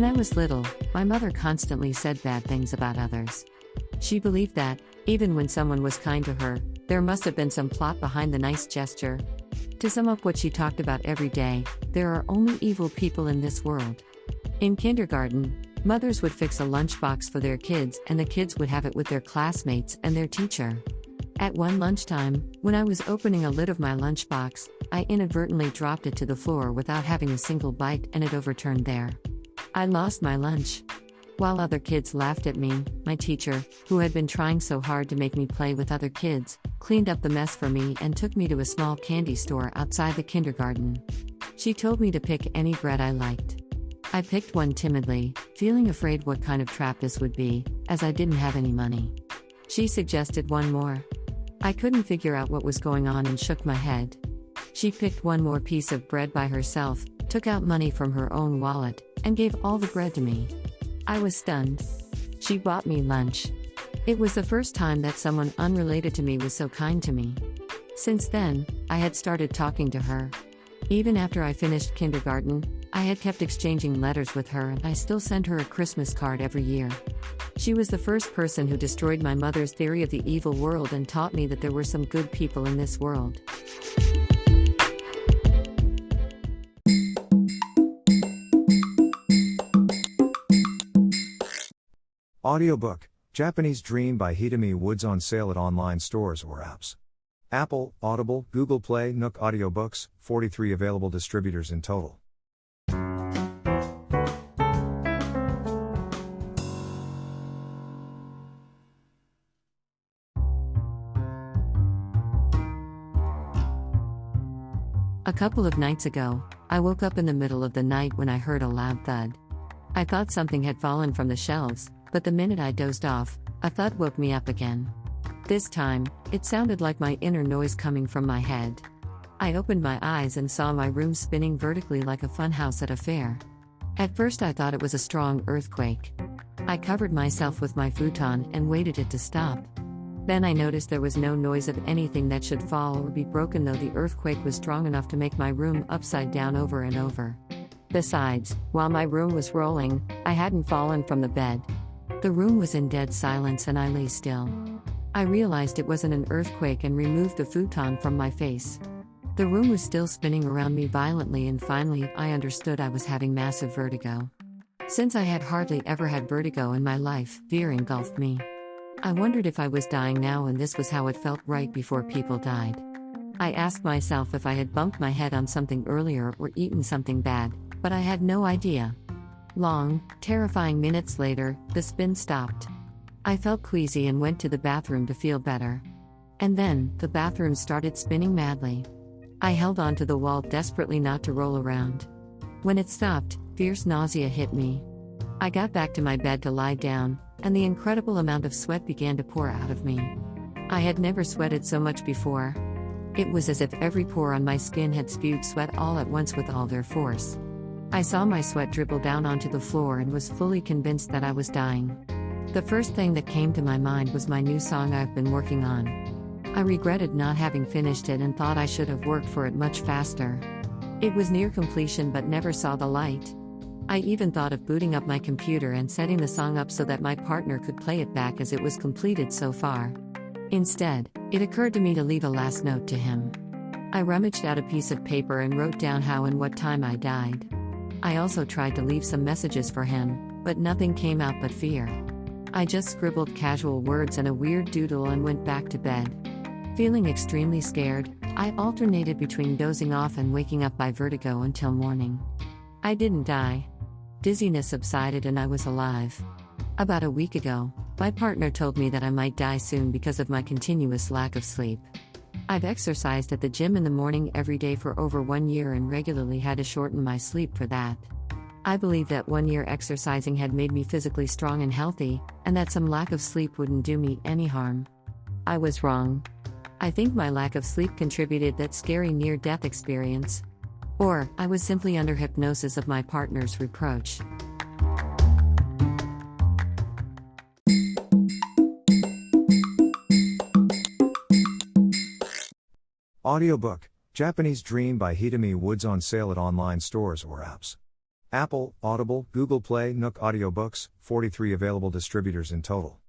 When I was little, my mother constantly said bad things about others. She believed that, even when someone was kind to her, there must have been some plot behind the nice gesture. To sum up what she talked about every day, there are only evil people in this world. In kindergarten, mothers would fix a lunchbox for their kids and the kids would have it with their classmates and their teacher. At one lunchtime, when I was opening a lid of my lunchbox, I inadvertently dropped it to the floor without having a single bite and it overturned there. I lost my lunch. While other kids laughed at me, my teacher, who had been trying so hard to make me play with other kids, cleaned up the mess for me and took me to a small candy store outside the kindergarten. She told me to pick any bread I liked. I picked one timidly, feeling afraid what kind of trap this would be, as I didn't have any money. She suggested one more. I couldn't figure out what was going on and shook my head. She picked one more piece of bread by herself, took out money from her own wallet, and gave all the bread to me. I was stunned. She bought me lunch. It was the first time that someone unrelated to me was so kind to me. Since then, I had started talking to her. Even after I finished kindergarten, I had kept exchanging letters with her and I still sent her a Christmas card every year. She was the first person who destroyed my mother's theory of the evil world and taught me that there were some good people in this world. Audiobook, Japanese Dream by Hidemi Woods on sale at online stores or apps. Apple, Audible, Google Play, Nook Audiobooks, 43 available distributors in total. A couple of nights ago, I woke up in the middle of the night when I heard a loud thud. I thought something had fallen from the shelves, but the minute I dozed off, a thud woke me up again. This time, it sounded like my inner noise coming from my head. I opened my eyes and saw my room spinning vertically like a funhouse at a fair. At first I thought it was a strong earthquake. I covered myself with my futon and waited it to stop. Then I noticed there was no noise of anything that should fall or be broken, though the earthquake was strong enough to make my room upside down over and over. Besides, while my room was rolling, I hadn't fallen from the bed. The room was in dead silence and I lay still. I realized it wasn't an earthquake and removed the futon from my face. The room was still spinning around me violently and finally I understood I was having massive vertigo. Since I had hardly ever had vertigo in my life, fear engulfed me. I wondered if I was dying now and this was how it felt right before people died. I asked myself if I had bumped my head on something earlier or eaten something bad, but I had no idea. Long, terrifying minutes later, the spin stopped. I felt queasy and went to the bathroom to feel better. And then, the bathroom started spinning madly. I held onto the wall desperately not to roll around. When it stopped, fierce nausea hit me. I got back to my bed to lie down, and the incredible amount of sweat began to pour out of me. I had never sweated so much before. It was as if every pore on my skin had spewed sweat all at once with all their force. I saw my sweat dribble down onto the floor and was fully convinced that I was dying. The first thing that came to my mind was my new song I've been working on. I regretted not having finished it and thought I should have worked for it much faster. It was near completion but never saw the light. I even thought of booting up my computer and setting the song up so that my partner could play it back as it was completed so far. Instead, it occurred to me to leave a last note to him. I rummaged out a piece of paper and wrote down how and what time I died. I also tried to leave some messages for him, but nothing came out but fear. I just scribbled casual words and a weird doodle and went back to bed. Feeling extremely scared, I alternated between dozing off and waking up by vertigo until morning. I didn't die. Dizziness subsided and I was alive. About a week ago, my partner told me that I might die soon because of my continuous lack of sleep. I've exercised at the gym in the morning every day for over 1 year and regularly had to shorten my sleep for that. I believe that 1 year exercising had made me physically strong and healthy, and that some lack of sleep wouldn't do me any harm. I was wrong. I think my lack of sleep contributed that scary near-death experience. Or, I was simply under hypnosis of my partner's reproach. Audiobook, Japanese Dream by Hidemi Woods on sale at online stores or apps. Apple, Audible, Google Play, Nook Audiobooks, 43 available distributors in total.